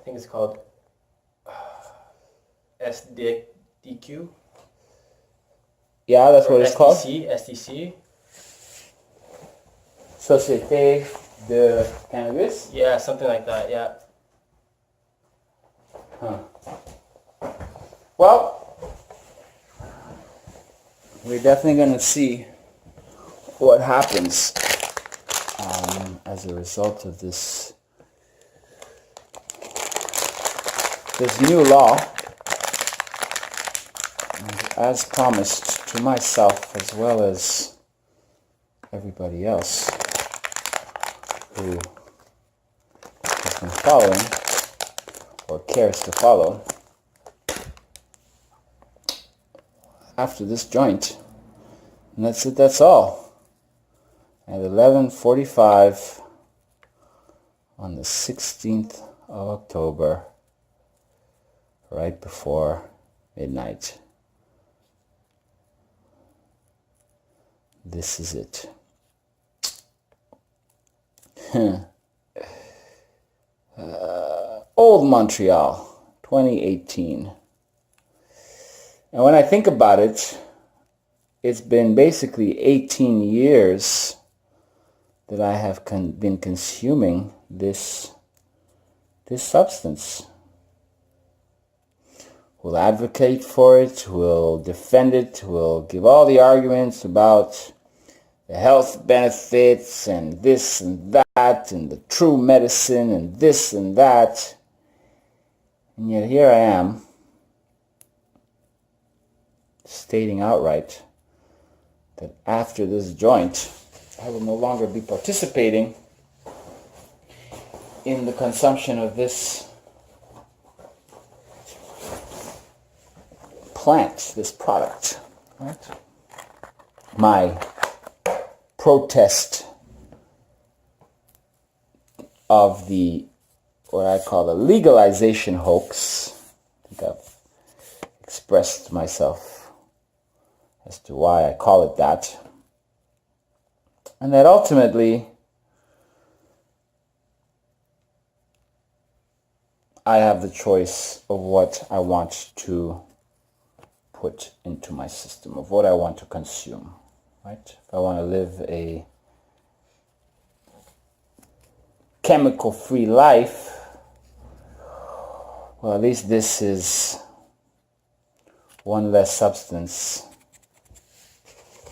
think it's called SDQ. Yeah, that's what it's called. STC. Société de Cannabis? Yeah, something like that, yeah. Huh. Well, we're definitely going to see what happens as a result of this new law. As promised to myself as well as everybody else who has been following or cares to follow. After this joint, and that's it, that's all. At 11:45 on the 16th of October, right before midnight. This is it. Old Montreal, 2018. And when I think about it, it's been basically 18 years that I have been consuming this substance. We'll advocate for it, we'll defend it, we'll give all the arguments about the health benefits and this and that and the true medicine and this and that. And yet here I am stating outright that after this joint, I will no longer be participating in the consumption of this plant, this product. Right? My protest of the, what I call the legalization hoax. I think I've expressed myself as to why I call it that. And that ultimately I have the choice of what I want to put into my system, of what I want to consume. Right? If I want to live a chemical-free life, well, at least this is one less substance,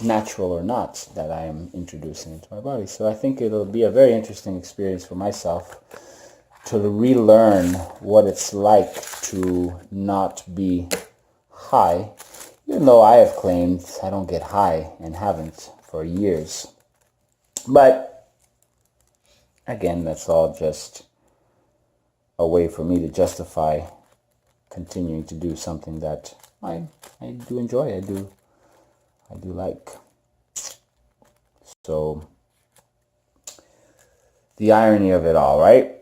natural or not, that I am introducing into my body. So I think it'll be a very interesting experience for myself to relearn what it's like to not be high, even though I have claimed I don't get high and haven't for years. But again, that's all just a way for me to justify continuing to do something that I do enjoy, I do like. So the irony of it all, right?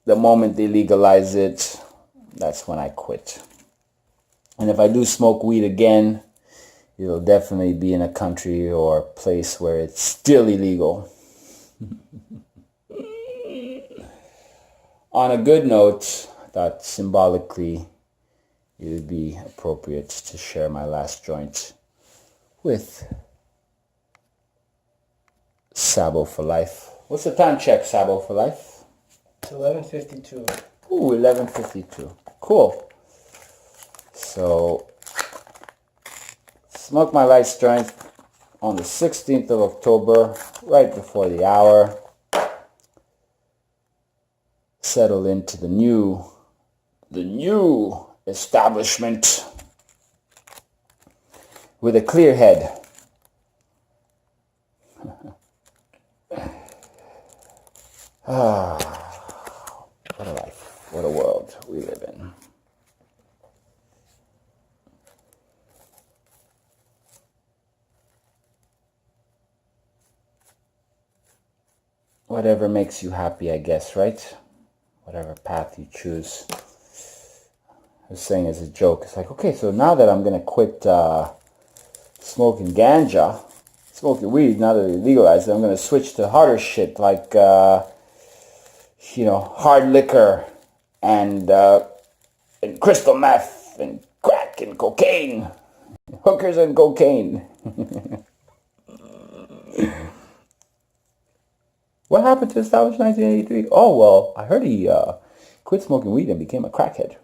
The moment they legalize it, that's when I quit. And if I do smoke weed again, it'll definitely be in a country or place where it's still illegal. On a good note, I thought symbolically it would be appropriate to share my last joint with Sabo for Life. What's the time check, Sabo for Life? It's 11:52. Ooh, 11:52. Cool. So, smoke my last joint on the 16th of October, right before the hour. Settle into the new establishment with a clear head. What a life, what a world we live in. Whatever makes you happy, I guess, right? Whatever path you choose. I was saying as a joke, it's like, okay, so now that I'm going to quit smoking ganja, smoking weed, now that they legalized it, I'm going to switch to harder shit like hard liquor and crystal meth and crack and cocaine. Hookers and cocaine. What happened to Establish 1983? Oh, well, I heard he quit smoking weed and became a crackhead.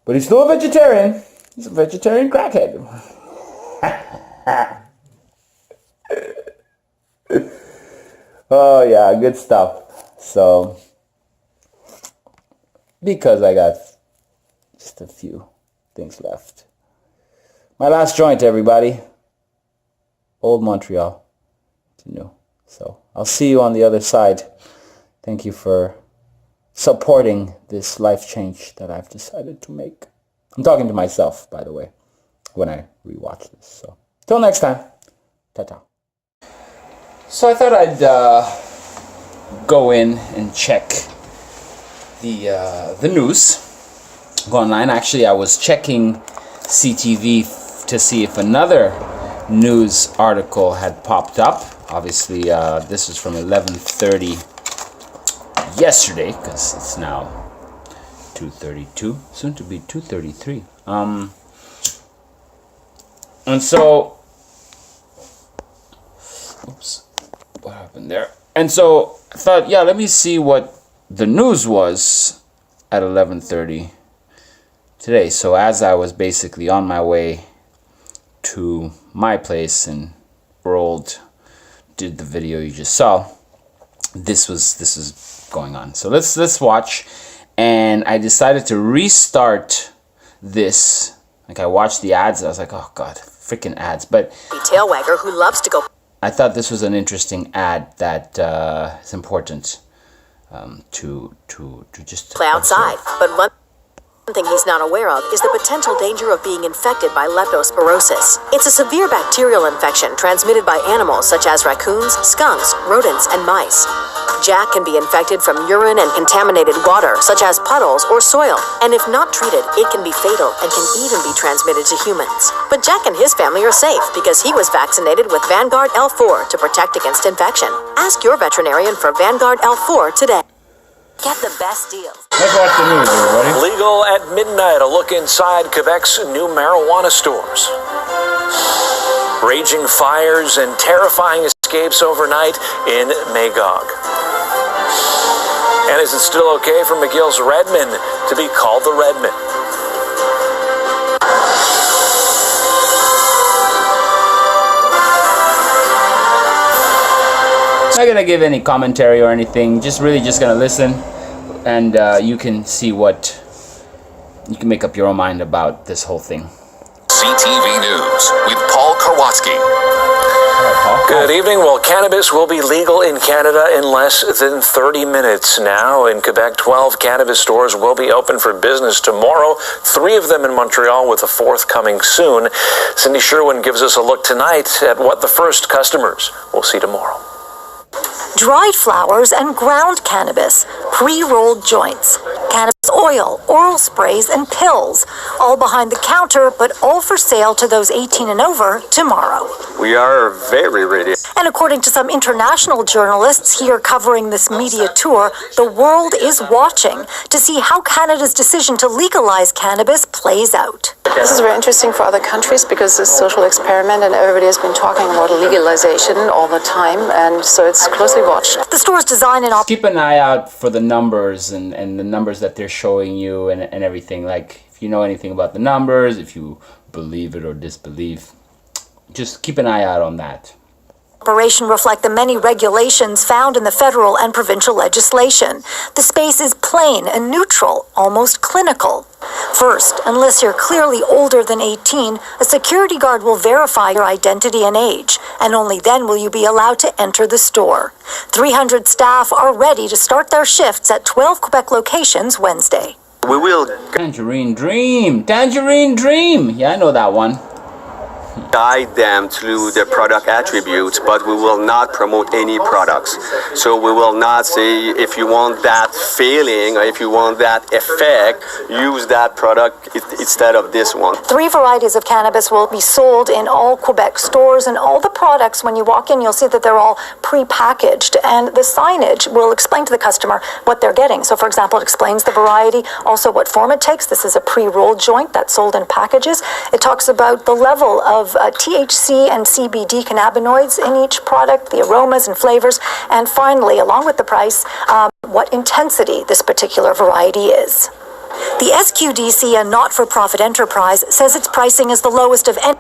But he's still a vegetarian. He's a vegetarian crackhead. Oh, yeah, good stuff. So, because I got just a few things left. My last joint, everybody. Old Montreal to new. So, I'll see you on the other side. Thank you for supporting this life change that I've decided to make. I'm talking to myself, by the way, when I rewatch this. So, till next time. Ta-ta. So I thought I'd go in and check the news. Go online. Actually, I was checking CTV to see if another news article had popped up. Obviously, this was from 11:30 yesterday, because it's now 2:32, soon to be 2:33. And so, oops, what happened there? And so I thought, yeah, let me see what the news was at 11:30 today. So as I was basically on my way to my place and did the video you just saw, this was going on. So let's watch. And I decided to restart this. Like, I watched the ads, I was like, oh god, freaking ads. But tail wagger who loves to go. I thought this was an interesting ad that is important to just play outside. But one thing he's not aware of is the potential danger of being infected by leptospirosis. It's a severe bacterial infection transmitted by animals such as raccoons, skunks, rodents, and mice. Jack can be infected from urine and contaminated water, such as puddles or soil, and if not treated, it can be fatal and can even be transmitted to humans. But Jack and his family are safe because he was vaccinated with Vanguard L4 to protect against infection. Ask your veterinarian for Vanguard L4 today. Get the best deals. Let's watch the news, everybody. Legal at midnight, a look inside Quebec's new marijuana stores. Raging fires and terrifying escapes overnight in Magog. And is it still okay for McGill's Redmond to be called the Redmond? Not gonna give any commentary or anything, just gonna listen, and you can see what you can make up your own mind about this whole thing. CTV News with Paul Karwatsky. Good evening. Well, cannabis will be legal in Canada in less than 30 minutes now. In Quebec, 12 cannabis stores will be open for business tomorrow, 3 of them in Montreal, with a 4th coming soon. Cindy Sherwin gives us a look tonight at what the first customers will see tomorrow. Dried flowers and ground cannabis, pre-rolled joints, cannabis oil, oral sprays, and pills, all behind the counter, but all for sale to those 18 and over tomorrow. We are very ready. And according to some international journalists here covering this media tour, the world is watching to see how Canada's decision to legalize cannabis plays out. This is very interesting for other countries because it's a social experiment and everybody has been talking about legalization all the time, and so it's closely watched. The store's design and Keep an eye out for the numbers and the numbers that they're showing you and everything. Like, if you know anything about the numbers, if you believe it or disbelieve, just keep an eye out on that. operation reflect the many regulations found in the federal and provincial legislation. The space is plain and neutral, almost clinical. First, unless you're clearly older than 18, a security guard will verify your identity and age, and only then will you be allowed to enter the store. 300 staff are ready to start their shifts at 12 Quebec locations Wednesday. We will. Tangerine Dream! Tangerine Dream! Yeah, I know that one. guide them through the product attributes, but we will not promote any products. So we will not say, if you want that feeling or if you want that effect, use that product instead of this one. 3 varieties of cannabis will be sold in all Quebec stores, and all the products, when you walk in, you'll see that they're all pre-packaged, and the signage will explain to the customer what they're getting. So, for example, it explains the variety, also what form it takes. This is a pre-rolled joint that's sold in packages. It talks about the level of THC and CBD cannabinoids in each product, the aromas and flavors, and finally, along with the price, what intensity this particular variety is. The SQDC, a not-for-profit enterprise, says its pricing is the lowest of any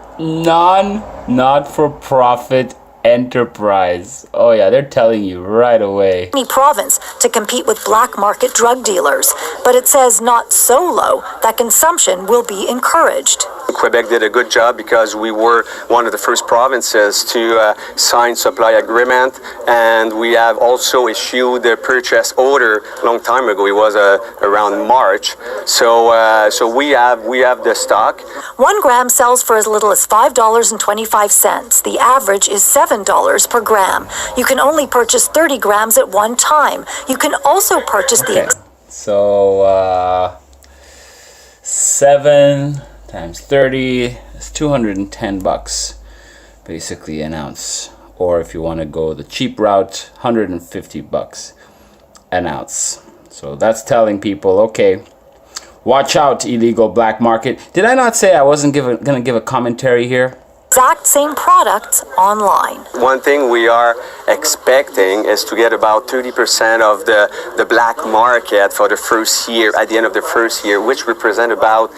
Not-for-profit enterprise. Oh yeah, they're telling you right away. province to compete with black market drug dealers, but it says not so low that consumption will be encouraged. Quebec did a good job because we were one of the first provinces to sign supply agreement, and we have also issued the purchase order a long time ago. It was around March. So we have the stock. 1 gram sells for as little as $5.25. The average is $7 per gram. You can only purchase 30 grams at one time. You can also purchase the... So 7 times 30 is $210 basically an ounce, or if you want to go the cheap route, $150 an ounce. So that's telling people, okay, watch out, illegal black market. Did I not say I wasn't gonna give a commentary here? Exact same products online. One thing we are expecting is to get about 30% of the black market for the first year, at the end of the first year, which represent about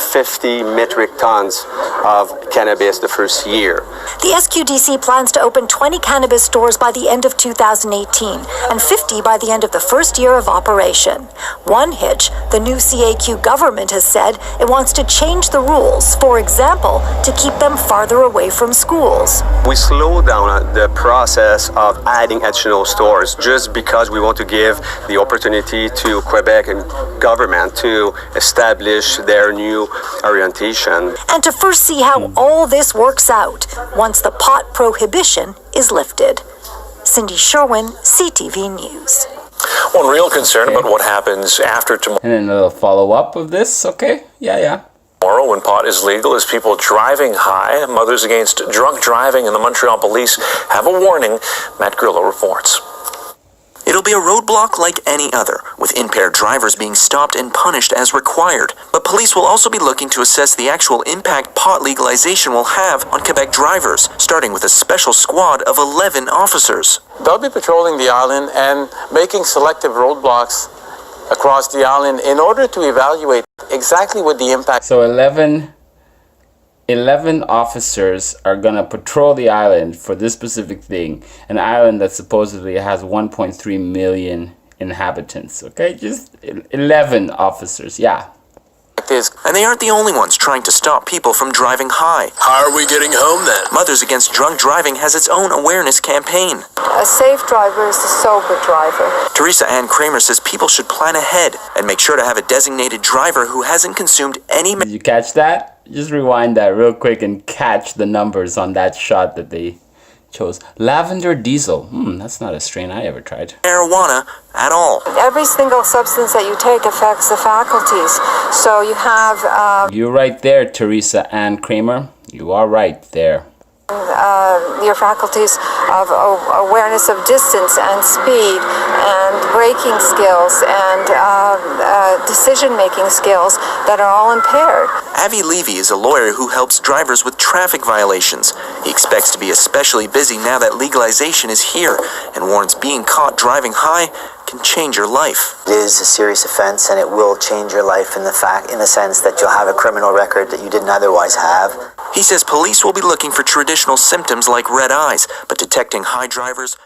50 metric tons of cannabis the first year. The SQDC plans to open 20 cannabis stores by the end of 2018 and 50 by the end of the first year of operation. One hitch, the new CAQ government has said it wants to change the rules, for example, to keep them farther away from schools. We slow down the process of adding additional stores just because we want to give the opportunity to Quebec and government to establish their new orientation. And to first see how all this works out once the pot prohibition is lifted. Cindy Sherwin, CTV News. One real concern about what happens after tomorrow. And then a little follow-up of this, okay? Yeah. Tomorrow, when pot is legal, is people driving high. Mothers Against Drunk Driving and the Montreal Police have a warning. Matt Grillo reports. It'll be a roadblock like any other, with impaired drivers being stopped and punished as required. But police will also be looking to assess the actual impact pot legalization will have on Quebec drivers, starting with a special squad of 11 officers. They'll be patrolling the island and making selective roadblocks across the island in order to evaluate exactly what the impact. So 11 officers are gonna patrol the island for this specific thing, an island that supposedly has 1.3 million inhabitants. Okay, just 11 officers. Yeah. And they aren't the only ones trying to stop people from driving high. How are we getting home then? Mothers Against Drunk Driving has its own awareness campaign. A safe driver is a sober driver. Teresa Ann Kramer says people should plan ahead and make sure to have a designated driver who hasn't consumed any. Did you catch that? Just rewind that real quick and catch the numbers on that shot that they chose. Lavender diesel. That's not a strain I ever tried. Marijuana at all. Every single substance that you take affects the faculties. So you have You're right there, Teresa Ann Kramer. You are right there. your faculties of awareness of distance and speed and braking skills and decision-making skills that are all impaired. Avi Levy is a lawyer who helps drivers with traffic violations. He expects to be especially busy now that legalization is here and warns being caught driving high can change your life. It is a serious offense, and it will change your life in the sense that you'll have a criminal record that you didn't otherwise have. He says police will be looking for traditional symptoms like red eyes, but detecting high drivers